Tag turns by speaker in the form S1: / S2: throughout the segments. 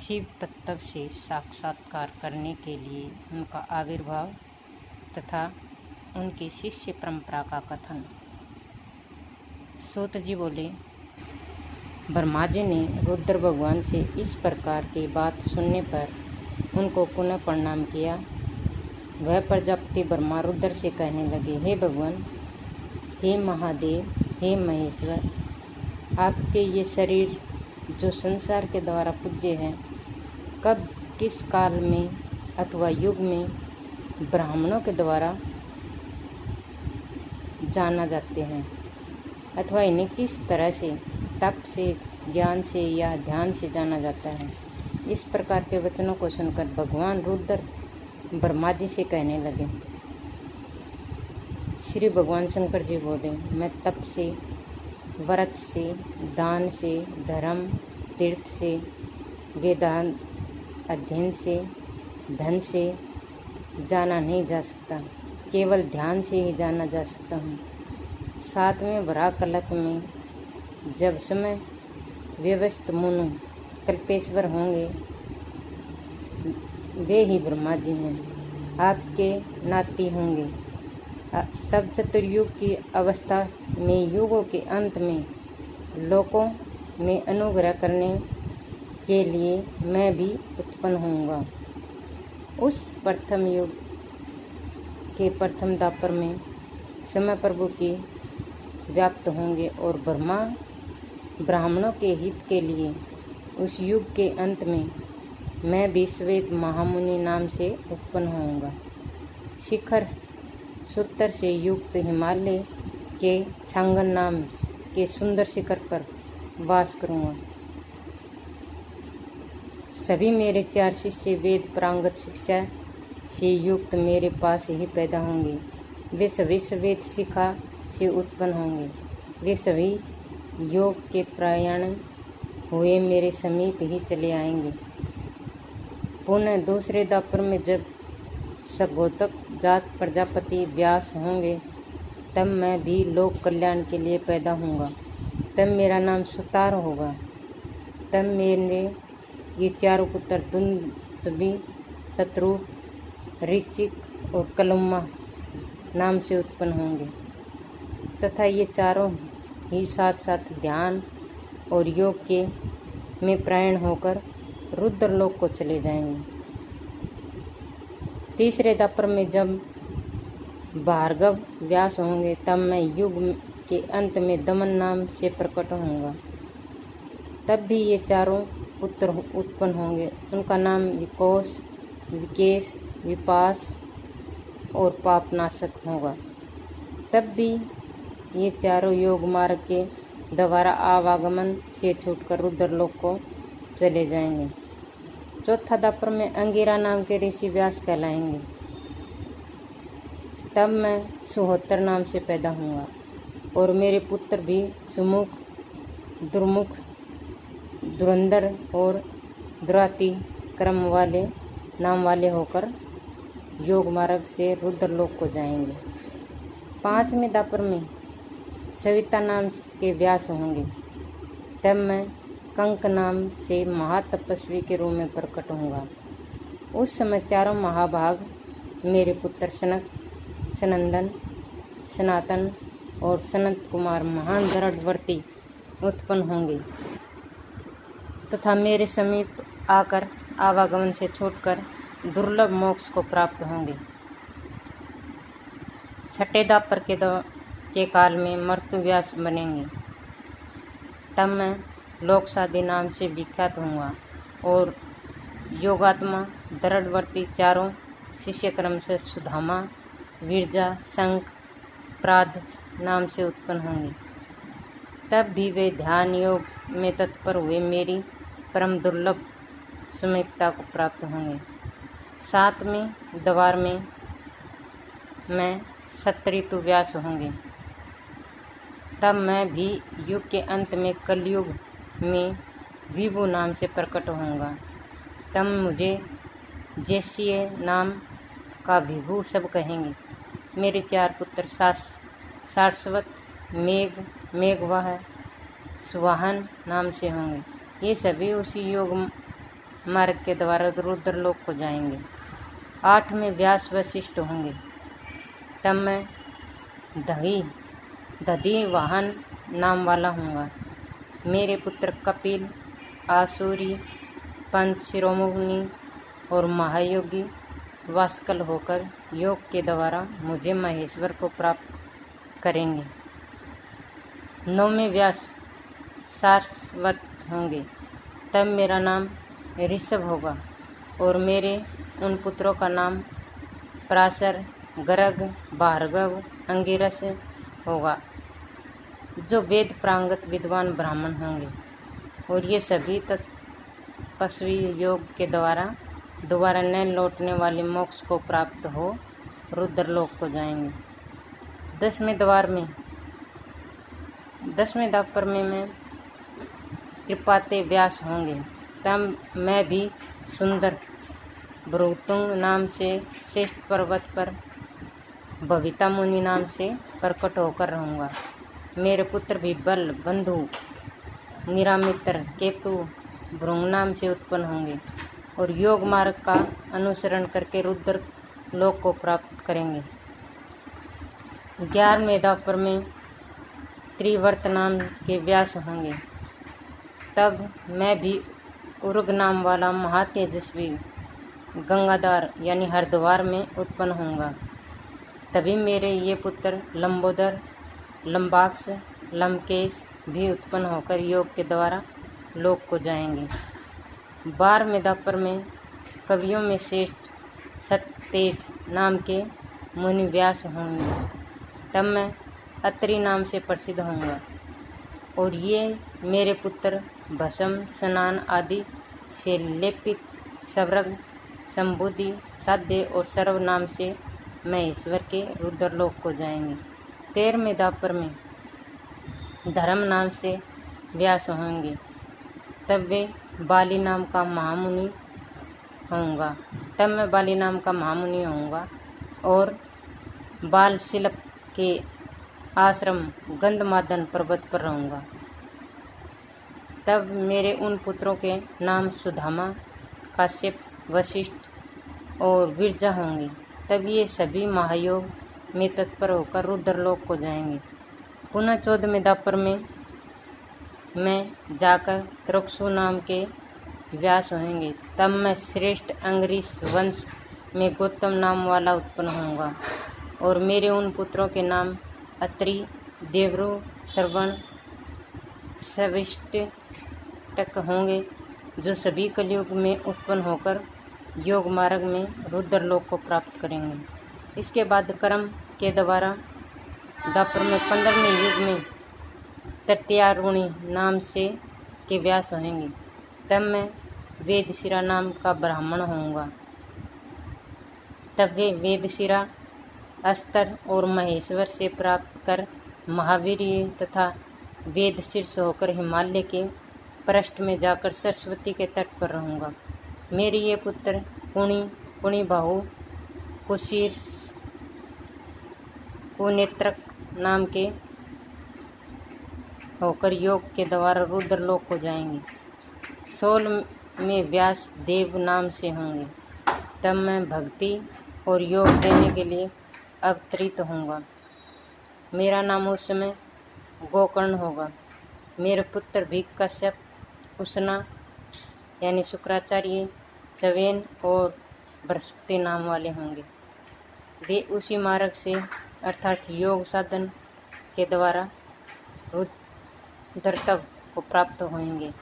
S1: शिव तत्व से साक्षात्कार करने के लिए उनका आविर्भाव तथा उनकी शिष्य परंपरा का कथन। सूत जी बोले, ब्रह्मा जी ने रुद्र भगवान से इस प्रकार की बात सुनने पर उनको पुनः प्रणाम किया। वह प्रजापति ब्रह्मा रुद्र से कहने लगे, हे भगवान, हे महादेव, हे महेश्वर, आपके ये शरीर जो संसार के द्वारा पूज्य है, कब किस काल में अथवा युग में ब्राह्मणों के द्वारा जाना जाते हैं अथवा इन्हें किस तरह से तप से, ज्ञान से या ध्यान से जाना जाता है। इस प्रकार के वचनों को सुनकर भगवान रुद्र ब्रह्मा जी से कहने लगे। श्री भगवान शंकर जी बोले, मैं तप से, व्रत से, दान से, धर्म तीर्थ से, वेदांत अध्ययन से, धन से जाना नहीं जा सकता, केवल ध्यान से ही जाना जा सकता हूँ। 7वें वराहकल्प में जब समय व्यवस्थित मुनु कल्पेश्वर होंगे, वे ही ब्रह्मा जी हैं, आपके नाती होंगे। तब चतुर्युग की अवस्था में, युगों के अंत में लोकों में अनुग्रह करने के लिए मैं भी उत्पन्न होऊंगा। उस प्रथम युग के प्रथम द्वापर में समय प्रभु की व्याप्त होंगे और ब्रह्मा ब्राह्मणों के हित के लिए उस युग के अंत में मैं भी श्वेत महामुनि नाम से उत्पन्न होऊंगा। शिखर सूत्र से युक्त हिमालय के छांगन नाम के सुंदर शिखर पर वास करूंगा। सभी मेरे 4 शिष्य वेद प्रांगत शिक्षा से युक्त मेरे पास ही पैदा होंगे। वे सभी वेद शिखा से उत्पन्न होंगे। वे सभी योग के प्रयाण हुए मेरे समीप ही चले आएंगे। पुनः दूसरे द्वापर में जब सगोतक जात प्रजापति व्यास होंगे, तब मैं भी लोक कल्याण के लिए पैदा होऊंगा। तब मेरा नाम सुतार होगा। तब मेरे ये 4 पुत्र दुंदुभि, शत्रु, ऋचिक और कलुम्मा नाम से उत्पन्न होंगे तथा ये चारों ही साथ साथ ध्यान और योग के में प्रयाण होकर रुद्रलोक को चले जाएंगे। तीसरे द्वापर में जब भार्गव व्यास होंगे, तब मैं युग के अंत में दमन नाम से प्रकट होऊंगा। तब भी ये चारों पुत्र उत्पन्न होंगे। उनका नाम विकोश, विकेश, विपास और पापनाशक होगा। तब भी ये चारों योग मार्ग के द्वारा आवागमन से छूटकर रुद्रलोक को चले जाएंगे। चौथा द्वापर में अंगिरा नाम के ऋषि व्यास कहलाएंगे। तब मैं सुहोत्र नाम से पैदा होऊंगा और मेरे पुत्र भी सुमुख, दुर्मुख, धुरंधर और दुराति क्रम वाले नाम वाले होकर योग मार्ग से रुद्रलोक को जाएंगे। 5वें द्वापर में सविता नाम के व्यास होंगे। तब मैं कंक नाम से महातपस्वी के रूप में प्रकट होऊंगा। उस समय चारों महाभाग मेरे पुत्र सनक, सनंदन, सनातन और सनत कुमार महान दृढ़वर्ती उत्पन्न होंगे तथा मेरे समीप आकर आवागमन से छूटकर दुर्लभ मोक्ष को प्राप्त होंगे। 6ठे द्वापर के काल में मर्त्य व्यास बनेंगे। तब मैं लोकसादि नाम से विख्यात होऊंगा और योगात्मा दृढ़वर्ती चारों शिष्य क्रम से सुधामा, विरजा, शंख, प्रादस नाम से उत्पन्न होंगे। तब भी वे ध्यान योग में तत्पर हुए मेरी परम दुर्लभ समीपता को प्राप्त होंगे। 7वें द्वार में मैं सत्रितु व्यास होंगे। तब मैं भी युग के अंत में कलयुग में विभु नाम से प्रकट होऊंगा। तब मुझे जैसीय नाम का विभु सब कहेंगे। मेरे 4 पुत्र सारस्वत, मेघ, मेघवाह, सुवाहन नाम से होंगे। ये सभी उसी योग मार्ग के द्वारा रुद्रलोक को जाएंगे। 8वें व्यास वशिष्ठ होंगे। तब मैं दधी वाहन नाम वाला हूँगा। मेरे पुत्र कपिल, आसुरी, पंच शिरोमुनि और महायोगी वास्कल होकर योग के द्वारा मुझे महेश्वर को प्राप्त करेंगे। 9वें व्यास सारस्वत होंगे। तब मेरा नाम ऋषभ होगा और मेरे उन पुत्रों का नाम पराशर, गर्ग, भार्गव, अंगिरस होगा, जो वेद प्रांगत विद्वान ब्राह्मण होंगे। और ये सभी तपस्वी योग के द्वारा दोबारा न लौटने वाले मोक्ष को प्राप्त हो रुद्रलोक को जाएंगे। 10वें द्वापर में मैं कृपाते व्यास होंगे। तब मैं भी सुंदर भृगुतुंग नाम से श्रेष्ठ पर्वत पर भविता मुनि नाम से प्रकट होकर रहूँगा। मेरे पुत्र भी बल, बंधु, निरामित्र, केतु, भृंग नाम से उत्पन्न होंगे और योग मार्ग का अनुसरण करके रुद्र लोक को प्राप्त करेंगे। 11वें द्वापर में त्रिवर्त नाम के व्यास होंगे। तब मैं भी उर्ग नाम वाला महातेजस्वी गंगाधार यानी हरिद्वार में उत्पन्न होऊंगा। तभी मेरे ये पुत्र लंबोदर, लंबाक्ष, लंकेश भी उत्पन्न होकर योग के द्वारा लोक को जाएंगे। 12वें द्वापर में कवियों में श्रेष्ठ सत्यतेज नाम के मुनि व्यास होंगे। तब मैं अत्रि नाम से प्रसिद्ध होऊंगा और ये मेरे पुत्र भस्म, स्नान आदि से लेपित सवर्ग, संबुद्धि, साध्य और सर्व नाम से महेश्वर के रुद्रलोक को जाएंगे। 13वें द्वापर में धर्म नाम से व्यास होंगे। तब वे बाली नाम का महामुनि होऊंगा। तब मैं बाली नाम का महामुनि होऊंगा और बालशिलप के आश्रम गंधमादन पर्वत पर रहूँगा। तब मेरे उन पुत्रों के नाम सुदामा, काश्यप, वशिष्ठ और विरजा होंगे। तब ये सभी महायोग में तत्पर होकर रुद्रलोक को जाएंगे। पुनः 14वें द्वापर में मैं जाकर त्रक्षु नाम के व्यास होंगे। तब मैं श्रेष्ठ अंगरीष वंश में गौतम नाम वाला उत्पन्न होऊंगा और मेरे उन पुत्रों के नाम अत्रि, देवरु, श्रवण, सविष्टक होंगे, जो सभी कलयुग में उत्पन्न होकर योग मार्ग में रुद्रलोक को प्राप्त करेंगे। इसके बाद कर्म के द्वारा द्वापर में 15वें युग में तृतीयारुणी नाम से के व्यास होंगे। तब मैं वेदशिरा नाम का ब्राह्मण होऊंगा। तब वे वेदशिरा अस्तर और महेश्वर से प्राप्त कर महावीर तथा वेद शीर्ष होकर हिमालय के पृष्ठ में जाकर सरस्वती के तट पर रहूँगा। मेरे ये पुत्र पुणी बाहु, कुशीर, कुनेत्रक नाम के होकर योग के द्वारा रुद्रलोक को जाएंगे। 16वें व्यास देव नाम से होंगे। तब मैं भक्ति और योग देने के लिए अवतरित होऊंगा। मेरा नाम उस समय गोकर्ण होगा। मेरे पुत्र भी कश्यप, उष्णा यानी शुक्राचार्य, चवेन और बृहस्पति नाम वाले होंगे। वे उसी मार्ग से अर्थात योग साधन के द्वारा रुद्रत्व को प्राप्त होंगे।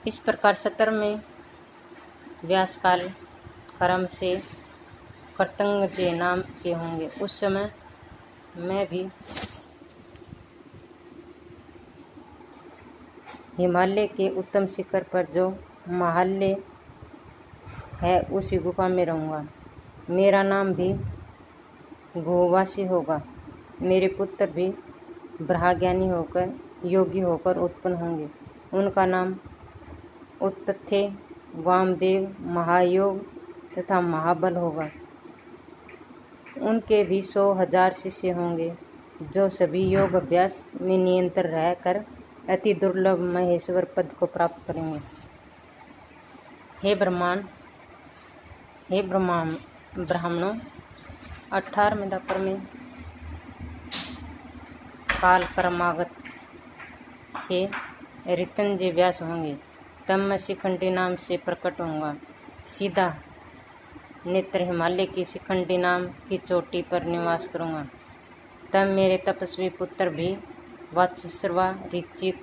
S1: इस प्रकार 17वें व्यास काल क्रम से कर्तंगजे नाम के होंगे। उस समय मैं भी हिमालय के उत्तम शिखर पर जो महालय है उसी गुफा में रहूँगा। मेरा नाम भी गुहवासी होगा। मेरे पुत्र भी ब्रह्मज्ञानी होकर योगी होकर उत्पन्न होंगे। उनका नाम उत्तथे, वामदेव, महायोग तथा महाबल होगा। उनके भी 100,000 शिष्य होंगे, जो सभी योग अभ्यास में निरंतर रहकर अति दुर्लभ महेश्वर पद को प्राप्त करेंगे। हे ब्राह्मणों, 18वें दापर में काल क्रमागत के ऋतंजय व्यास होंगे। तब मैं शिखंडी नाम से प्रकट होऊंगा। सीधा नेत्र हिमालय की शिखंडी नाम की चोटी पर निवास करूंगा। तब मेरे तपस्वी पुत्र भी वात्सर्वा, ऋचिक,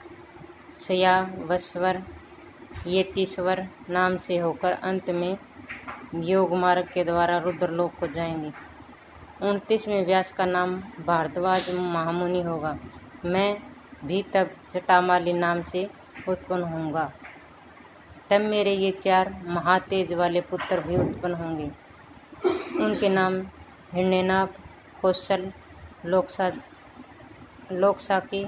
S1: शयावस्वर, येतीश्वर नाम से होकर अंत में योग मार्ग के द्वारा रुद्रलोक को जाएंगे। 29वें व्यास का नाम भारद्वाज महामुनि होगा। मैं भी तब जटामाली नाम से उत्पन्न होऊंगा। तब मेरे ये 4 महातेज वाले पुत्र भी उत्पन्न होंगे। उनके नाम हिरण्यनाभ, कौशल, लोकसाकी,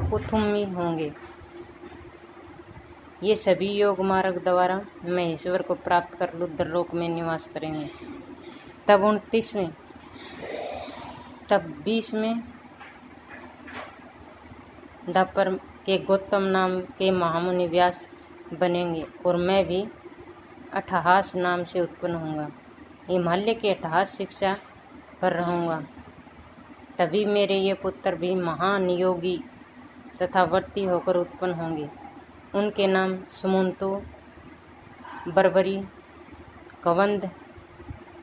S1: कुथुम्मी होंगे। ये सभी योग मार्ग द्वारा महेश्वर को प्राप्त कर रुद्रलोक में निवास करेंगे। तब 20वें दापर के गौतम नाम के महामुनि व्यास बनेंगे और मैं भी अट्ठहास नाम से उत्पन्न होऊंगा। हिमालय की अट्ठहास शिक्षा पर रहूँगा। तभी मेरे ये पुत्र भी महान योगी तथा वर्ती होकर उत्पन्न होंगे। उनके नाम सुमंतु, बर्बरी, कवंद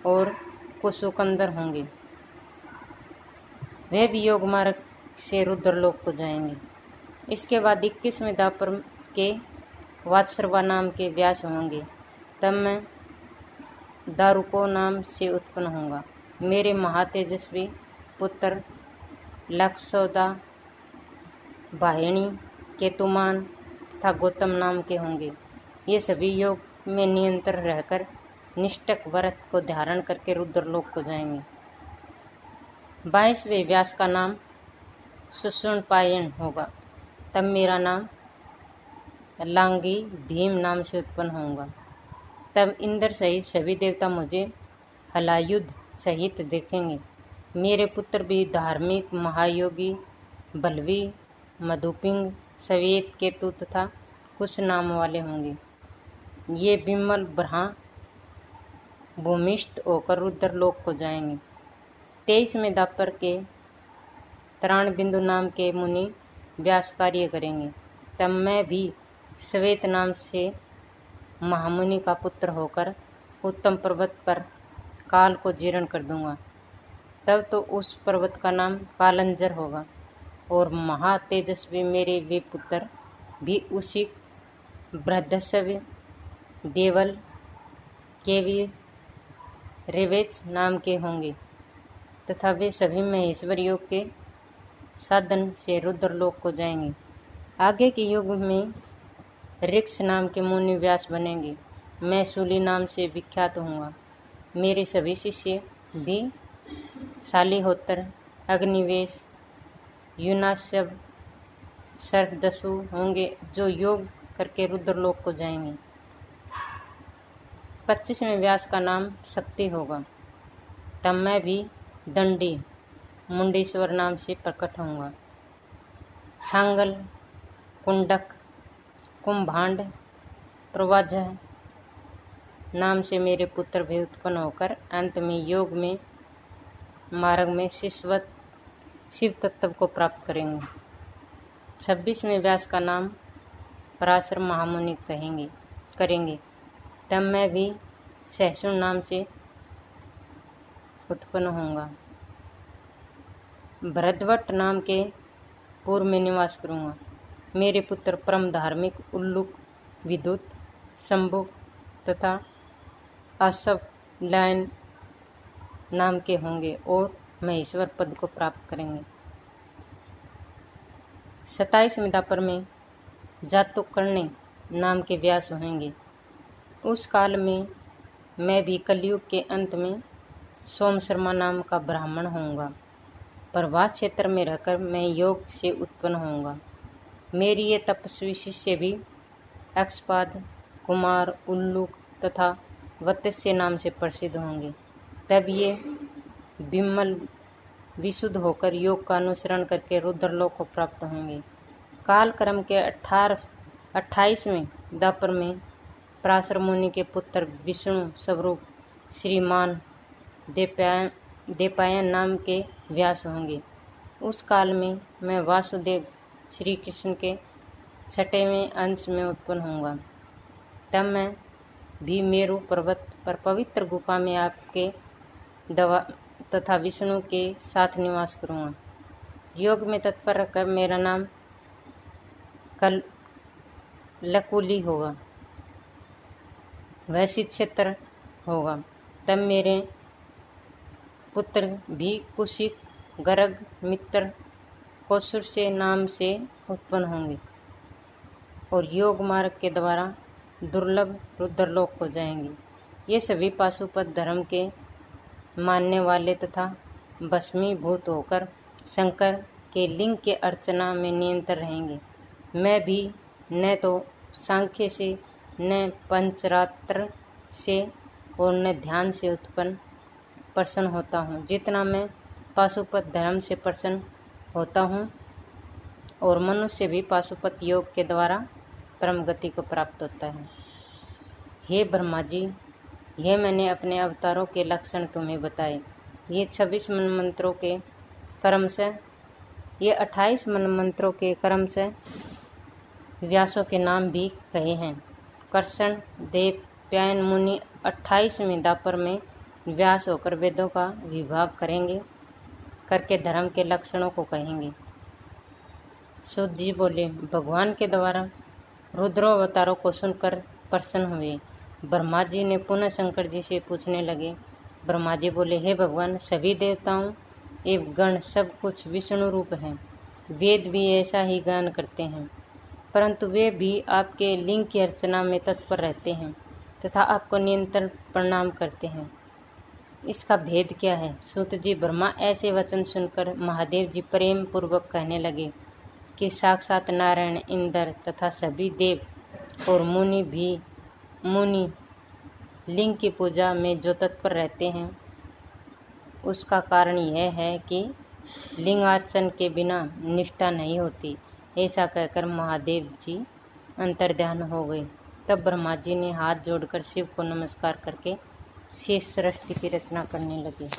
S1: और कुसुकंदर होंगे। वे भी योग मार्ग से रुद्रलोक को जाएंगे। इसके बाद 21वें दापर के वात्सर्वा नाम के व्यास होंगे। तब मैं दारुको नाम से उत्पन्न होऊंगा। मेरे महातेजस्वी पुत्र लक्षौदा, वाहिणी, केतुमान तथा गौतम नाम के होंगे। ये सभी योग में निरंतर रहकर निष्ठक व्रत को धारण करके रुद्रलोक को जाएंगे। 22वें व्यास का नाम सुषुम्नापायन होगा। तब मेरा नाम लांगी भीम नाम से उत्पन्न होऊंगा। तब इंद्र सहित सभी देवता मुझे हलायुध सहित देखेंगे। मेरे पुत्र भी धार्मिक, महायोगी, बलवी, मधुपिंग, श्वेत केतु तथा कुश नाम वाले होंगे। ये विमल ब्रह्मा भूमिष्ठ होकर रुद्रलोक को जाएंगे। 23वें दापर के त्राण बिंदु नाम के मुनि व्यास कार्य करेंगे। तब मैं भी श्वेत नाम से महामुनि का पुत्र होकर उत्तम पर्वत पर काल को जीर्ण कर दूंगा। तब तो उस पर्वत का नाम कालंजर होगा और महातेजस्वी मेरे वे पुत्र भी उसी बृहदस्व, देवल, केवी, रेवेच नाम के होंगे तथा वे सभी महेश्वर योग के साधन से रुद्रलोक को जाएंगे। आगे के युग में ऋक्ष नाम के मुनि व्यास बनेंगे। मैं शूली नाम से विख्यात होऊंगा। मेरे सभी शिष्य भी शालिहोत्र, अग्निवेश, युनाशव, शरदसु होंगे जो योग करके रुद्रलोक को जाएंगे। 25वें व्यास का नाम शक्ति होगा। तब मैं भी दंडी, मुंडेश्वर नाम से प्रकट होऊंगा। छांगल, कुंडक, कुंभांड, प्रवाजह नाम से मेरे पुत्र भी उत्पन्न होकर अंत में योग में मार्ग में शिव तत्व को प्राप्त करेंगे। 26वें व्यास का नाम पराशर महामुनि करेंगे। तब मैं भी सहसुर नाम से उत्पन्न होऊंगा। भरद्वट नाम के पूर्व में निवास करूंगा। मेरे पुत्र परम धार्मिक, उल्लुक, विद्युत, शंभु तथा असव लायन नाम के होंगे और महेश्वर पद को प्राप्त करेंगे। 27वें दापर में जातुकर्णी नाम के व्यास होंगे। उस काल में मैं भी कलयुग के अंत में सोम शर्मा नाम का ब्राह्मण होऊंगा। प्रभास क्षेत्र में रहकर मैं योग से उत्पन्न होऊंगा। मेरी ये तपस्वी शिष्य भी अक्षपाद, कुमार, उल्लुक तथा वत्स्य नाम से प्रसिद्ध होंगे। तब ये विमल विशुद्ध होकर योग का अनुसरण करके रुद्रलोक को प्राप्त होंगे। काल क्रम के 28वें द्वापर में पराशर मुनि के पुत्र विष्णु स्वरूप श्रीमान देवपायन नाम के व्यास होंगे। उस काल में मैं वासुदेव श्री कृष्ण के 6वें अंश में उत्पन्न होऊंगा। तब मैं भी मेरु पर्वत पर पवित्र गुफा में आपके तथा विष्णु के साथ निवास करूंगा। योग में तत्पर रखकर मेरा नाम लकुली होगा, वैसी क्षेत्र होगा। तब मेरे पुत्र भी कुशिक, गर्ग, मित्र, कौशुर से नाम से उत्पन्न होंगे और योग मार्ग के द्वारा दुर्लभ रुद्रलोक हो जाएंगे। ये सभी पाशुपत धर्म के मानने वाले तथा भस्मीभूत होकर शंकर के लिंग के अर्चना में निरंतर रहेंगे। मैं भी न तो सांख्य से, न पंचरात्र से और न ध्यान से प्रसन्न होता हूँ, जितना मैं पाशुपत धर्म से प्रसन्न होता हूँ। और मनुष्य भी पाशुपत योग के द्वारा परम गति को प्राप्त होता है। हे ब्रह्मा जी, यह मैंने अपने अवतारों के लक्षण तुम्हें बताए। ये 26 मनमंत्रों के क्रम से, ये 28 मनमंत्रों के क्रम से व्यासों के नाम भी कहे हैं। कृष्ण देवपायन मुनि 28वें द्वापर में व्यास होकर वेदों का विभाग करके धर्म के लक्षणों को कहेंगे। सूत जी बोले, भगवान के द्वारा रुद्रावतारों को सुनकर प्रसन्न हुए। ब्रह्मा जी ने पुनः शंकर जी से पूछने लगे। ब्रह्मा जी बोले, हे भगवान, सभी देवताओं एवं गण सब कुछ विष्णु रूप हैं। वेद भी ऐसा ही गान करते हैं, परंतु वे भी आपके लिंग की अर्चना में तत्पर रहते हैं तथा आपको निरंतर प्रणाम करते हैं। इसका भेद क्या है? सूत जी, ब्रह्मा ऐसे वचन सुनकर महादेव जी प्रेम पूर्वक कहने लगे कि साक्षात नारायण, इंद्र तथा सभी देव और मुनि लिंग की पूजा में जो तत्पर रहते हैं, उसका कारण यह है कि लिंगार्चन के बिना निष्ठा नहीं होती। ऐसा कहकर महादेव जी अंतर्ध्यान हो गए। तब ब्रह्मा जी ने हाथ जोड़कर शिव को नमस्कार करके शेष सृष्टि की रचना करने लगे।